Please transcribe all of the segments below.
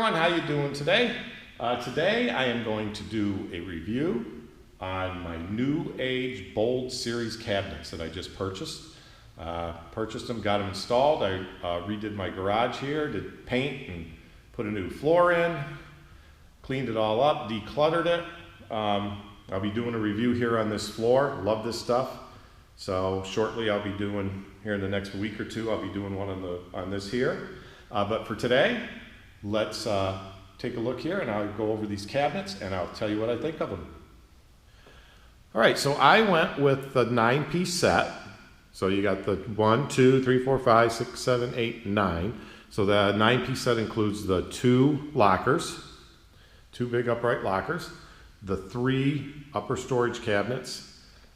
everyone, how you doing today? Today I am going to do a review on my New Age Bold Series cabinets that I just purchased. Purchased them, got them installed. I redid my garage here, did paint and put a new floor in, cleaned it all up, decluttered it. I'll be doing a review here on this floor. Love this stuff. So shortly I'll be doing, here in the next week or two, I'll be doing one on this here. But for today, let's take a look here and I'll go over these cabinets and I'll tell you what I think of them. All right, so I went with the 9-piece set. So you got the 1, 2, 3, 4, 5, 6, 7, 8, 9. So the 9-piece set includes the 2 lockers, 2 big upright lockers, the 3 upper storage cabinets.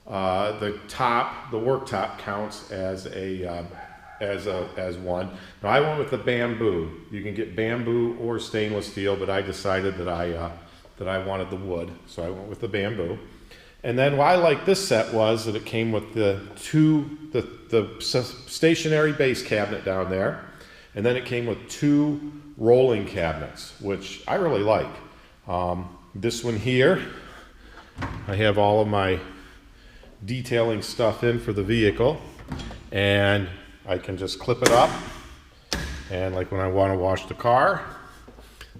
The worktop counts as one. Now I went with the bamboo. You can get bamboo or stainless steel, but I decided that I wanted the wood, so I went with the bamboo. And then what I liked this set was that it came with the stationary base cabinet down there, and then it came with 2 rolling cabinets, which I really like. This one here, I have all of my detailing stuff in for the vehicle, and I can just clip it up, and like when I want to wash the car,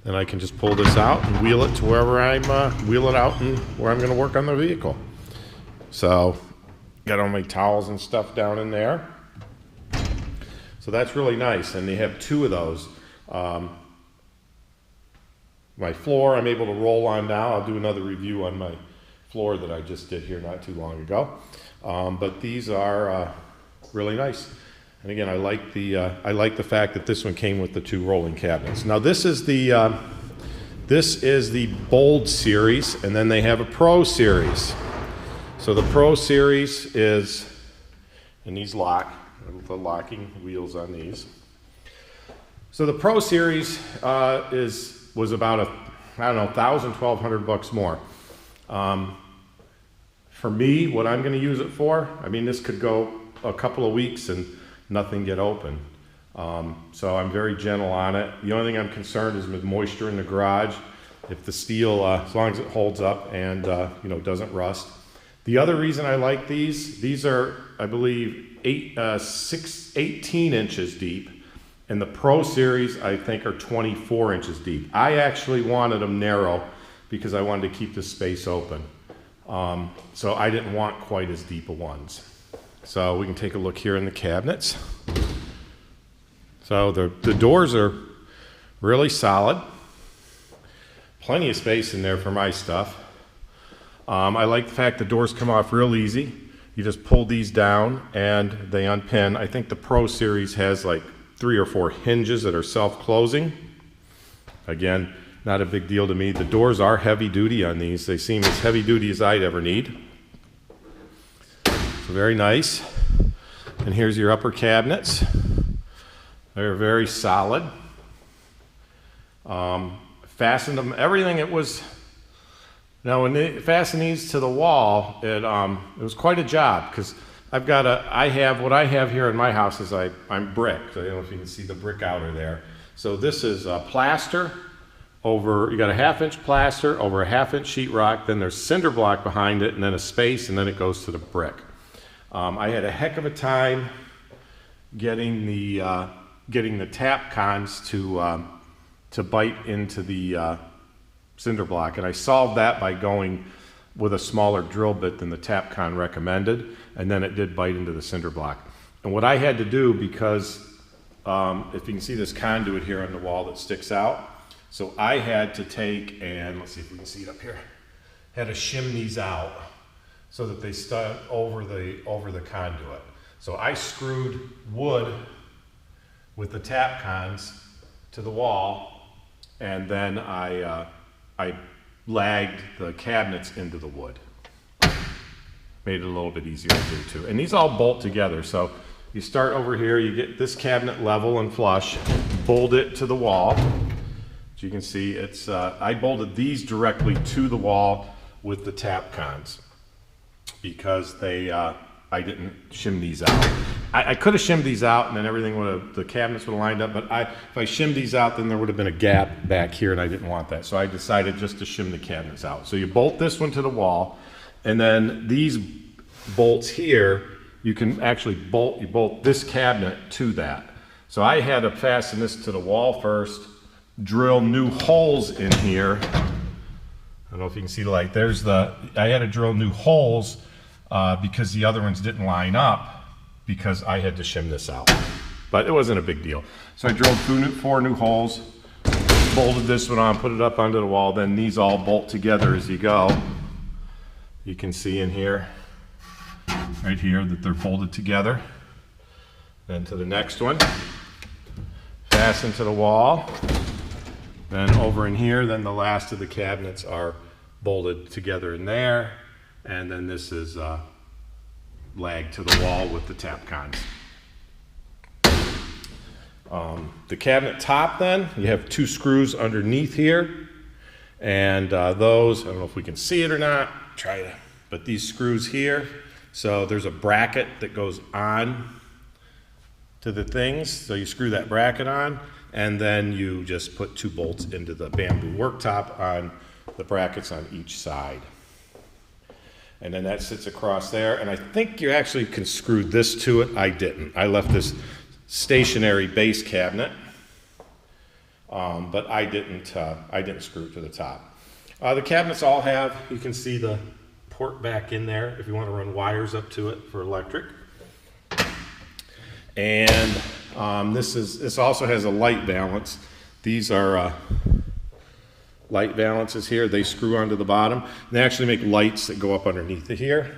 then I can just pull this out and wheel it to wherever wheel it out and where I'm going to work on the vehicle. So got all my towels and stuff down in there, so that's really nice. And they have 2 of those. My floor I'm able to roll on now. I'll do another review on my floor that I just did here not too long ago, but these are really nice. And again, I like the fact that this one came with the 2 rolling cabinets. Now this is the Bold series, and then they have a Pro series. So the Pro series is, and these lock, the locking wheels on these. So the Pro series was about $1,000, $1,200 more. For me, what I'm going to use it for, I mean, this could go a couple of weeks and nothing get open. So I'm very gentle on it. The only thing I'm concerned is with moisture in the garage. If the steel, as long as it holds up and doesn't rust. The other reason I like these are, I believe, 18 inches deep, and the Pro series I think are 24 inches deep. I actually wanted them narrow because I wanted to keep the space open. So I didn't want quite as deep a ones. So we can take a look here in the cabinets. So the doors are really solid. Plenty of space in there for my stuff. I like the fact the doors come off real easy. You just pull these down and they unpin. I think the Pro series has like 3 or 4 hinges that are self-closing. Again, not a big deal to me. The doors are heavy duty on these. They seem as heavy duty as I'd ever need. So very nice. And here's your upper cabinets. They're very solid. Fastened them, everything it was. Now when they fasten these to the wall, it was quite a job, because what I have here in my house is I'm brick. So I don't know if you can see the brick outer there. So this is plaster over, you got a 1/2 inch plaster over a 1/2 inch sheetrock, then there's cinder block behind it, and then a space, and then it goes to the brick. I had a heck of a time getting the tap cons to bite into the cinder block, and I solved that by going with a smaller drill bit than the tap con recommended, and then it did bite into the cinder block. And what I had to do, because if you can see this conduit here on the wall that sticks out, so I had to take, and let's see if we can see it up here, had to shim these out so that they stood over the conduit. So I screwed wood with the tap cons to the wall, and then I lagged the cabinets into the wood. Made it a little bit easier to do too. And these all bolt together. So you start over here, you get this cabinet level and flush, bolt it to the wall. As you can see, I bolted these directly to the wall with the tap cons, because they shim these out. I could have shimmed these out and then everything would have, the cabinets would have lined up, but if I shimmed these out, then there would have been a gap back here and I didn't want that. So I decided just to shim the cabinets out. So you bolt this one to the wall, and then these bolts here, you can actually bolt this cabinet to that. So I had to fasten this to the wall first, drill new holes in here. I don't know if you can see the light. I had to drill new holes because the other ones didn't line up because I had to shim this out. But it wasn't a big deal. So I drilled 4 new holes, bolted this one on, put it up onto the wall, then these all bolt together as you go. You can see in here, right here, that they're bolted together. Then to the next one, fasten to the wall. Then over in here, then the last of the cabinets are bolted together in there. And then this is lagged to the wall with the Tapcons. The cabinet top then, you have 2 screws underneath here. And those, I don't know if we can see it or not, but these screws here, so there's a bracket that goes on to the things. So you screw that bracket on, and then you just put 2 bolts into the bamboo worktop on the brackets on each side. And then that sits across there, and I think you actually can screw this to it. I didn't. I left this stationary base cabinet, but I didn't screw it to the top. The cabinets all have, you can see the port back in there if you want to run wires up to it for electric. And this also has a light balance. These are light balances here. They screw onto the bottom. And they actually make lights that go up underneath it here.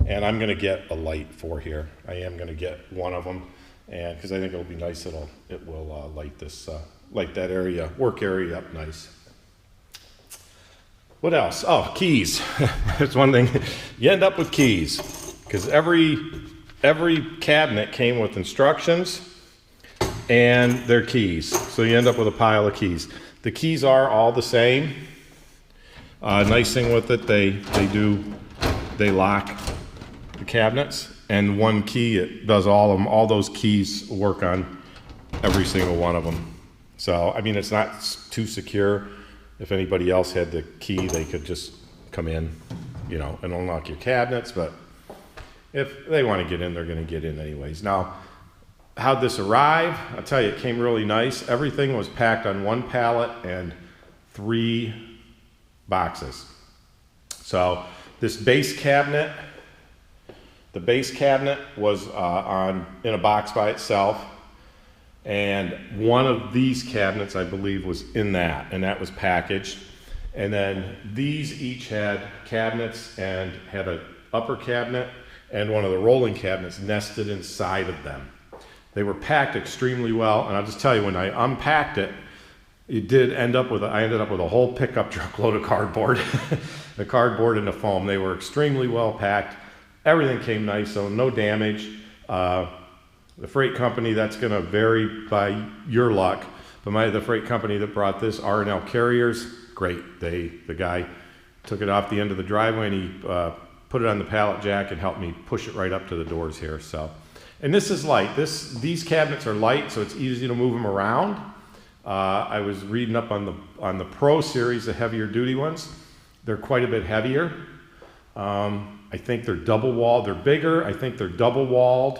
And I'm going to get a light for here. I am going to get one of them, and because I think it'll be nice. It will light this light that area, work area up nice. What else? Oh, keys. That's one thing. You end up with keys because every cabinet came with instructions and their keys. So you end up with a pile of keys. The keys are all the same. Nice thing with it, they lock the cabinets, and one key, it does all of them. All those keys work on every single one of them. So, I mean, it's not too secure. If anybody else had the key, they could just come in, you know, and unlock your cabinets, but if they want to get in, they're going to get in anyways. Now, how'd this arrive? I'll tell you, it came really nice. Everything was packed on 1 pallet and 3 boxes. So this base cabinet, the base cabinet was in a box by itself, and one of these cabinets, I believe, was in that, and that was packaged. And then these each had cabinets and had an upper cabinet and one of the rolling cabinets nested inside of them. They were packed extremely well, and I'll just tell you, when I unpacked it, I ended up with a whole pickup truck load of cardboard, the cardboard and the foam. They were extremely well packed. Everything came nice, so no damage. The freight company, that's going to vary by your luck, but the freight company that brought this, R&L Carriers, great. The guy took it off the end of the driveway and he put it on the pallet jack and helped me push it right up to the doors here. So. And this is light. These cabinets are light, so it's easy to move them around. I was reading up on the Pro series, the heavier duty ones. They're quite a bit heavier. I think they're double walled. They're bigger. I think they're double walled.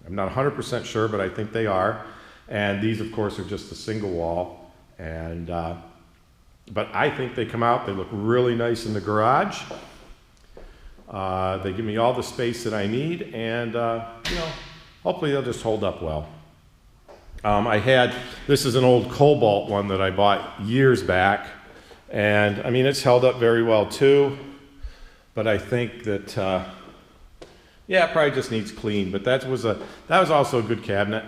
I'm not 100% sure, but I think they are. And these, of course, are just a single wall. And but I think they come out. They look really nice in the garage. They give me all the space that I need, and you know. Hopefully they'll just hold up well. This is an old Cobalt one that I bought years back, and I mean, it's held up very well too, but I think that, yeah, it probably just needs clean, but that was also a good cabinet.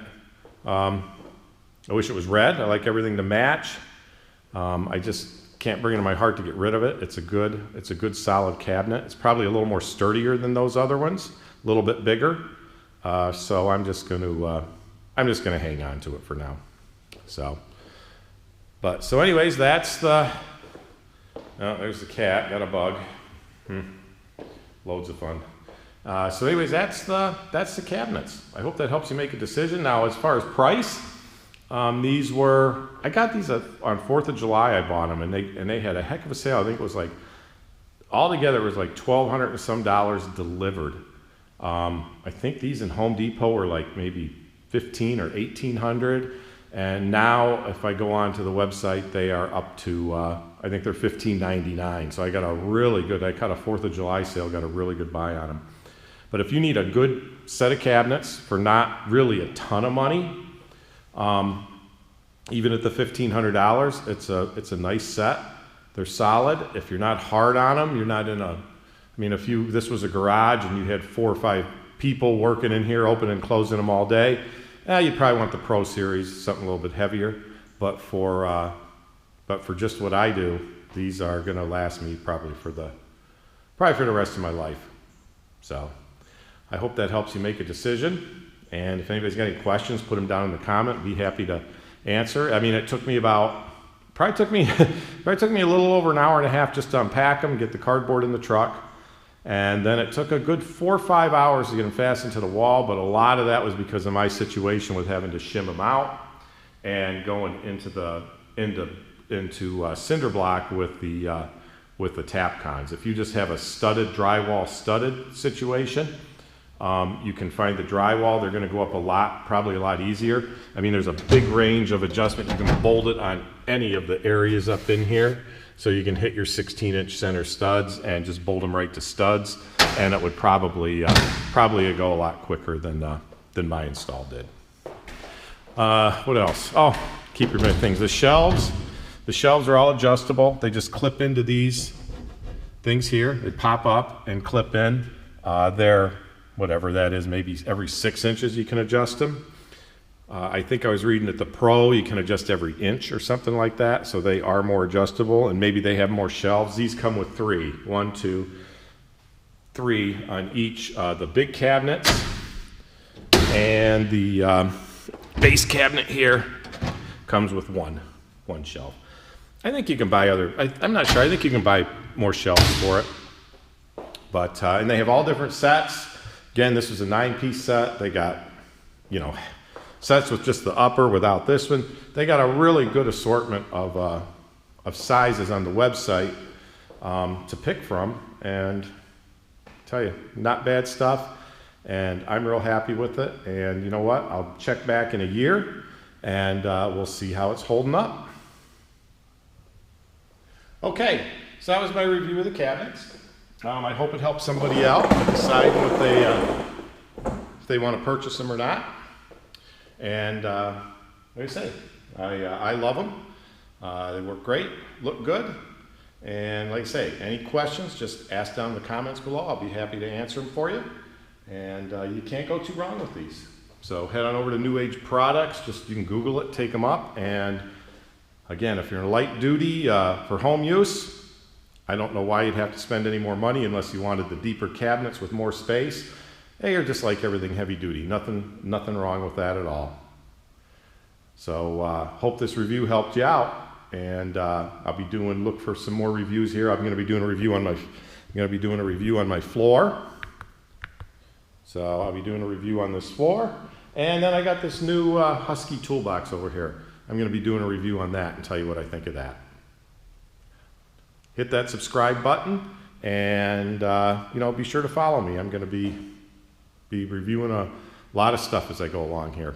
I wish it was red. I like everything to match. I just can't bring it to my heart to get rid of it. It's a good solid cabinet. It's probably a little more sturdier than those other ones, a little bit bigger. So I'm just going to hang on to it for now. So anyways, that's oh, there's the cat, got a bug. Loads of fun. So anyways, that's the cabinets. I hope that helps you make a decision. Now, as far as price, I got these on 4th of July. I bought them, and they had a heck of a sale. I think it was like, altogether it was like $1,200 and some dollars delivered. I think these in Home Depot were like maybe $1,500 or $1,800. And now if I go on to the website, they are up to, I think they're $15.99. So I got a really good, I caught a 4th of July sale, got a really good buy on them. But if you need a good set of cabinets for not really a ton of money, even at the $1,500, it's a nice set. They're solid. If you're not hard on them, you're not in a, I mean, this was a garage and you had 4 or 5 people working in here, opening and closing them all day, you'd probably want the Pro Series, something a little bit heavier. But for just what I do, these are going to last me probably for the rest of my life. So I hope that helps you make a decision. And if anybody's got any questions, put them down in the comment. Be happy to answer. I mean, it took me probably took me a little over an hour and a half just to unpack them, get the cardboard in the truck. And then it took a good 4 or 5 hours to get them fastened to the wall, but a lot of that was because of my situation with having to shim them out and going into cinder block with the tap cons. If you just have a drywall studded situation, you can find the drywall. They're going to go up probably a lot easier. I mean, there's a big range of adjustment. You can bolt it on any of the areas up in here. So you can hit your 16-inch center studs and just bolt them right to studs, and it would probably go a lot quicker than my install did. What else? Oh, keep your things. The shelves are all adjustable. They just clip into these things here. They pop up and clip in. They're whatever that is, maybe every 6 inches you can adjust them. I think I was reading at the Pro, you can adjust every inch or something like that, so they are more adjustable, and maybe they have more shelves. These come with 3, 1, 2, 3 on each. The big cabinets and the base cabinet here comes with one shelf. I think you can buy I'm not sure, I think you can buy more shelves for it. But, and they have all different sets. Again, this was a 9-piece set. They got, sets with just the upper without this one. They got a really good assortment of sizes on the website to pick from, and I tell you, not bad stuff, and I'm real happy with it. And you know what? I'll check back in a year, and we'll see how it's holding up. Okay, so that was my review of the cabinets. I hope it helps somebody out decide if they want to purchase them or not. And like I say, I love them. They work great, look good. And like I say, any questions, just ask down in the comments below. I'll be happy to answer them for you. And you can't go too wrong with these. So head on over to New Age Products. You can Google it, take them up. And again, if you're in light duty for home use, I don't know why you'd have to spend any more money unless you wanted the deeper cabinets with more space. They are just like everything heavy duty. Nothing wrong with that at all. So hope this review helped you out, and I'll be look for some more reviews here. I'm going to be doing a review on my floor. So I'll be doing a review on this floor, and then I got this new Husky toolbox over here. I'm going to be doing a review on that and tell you what I think of that. Hit that subscribe button, and be sure to follow me. I'm going to be reviewing a lot of stuff as I go along here.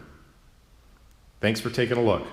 Thanks for taking a look.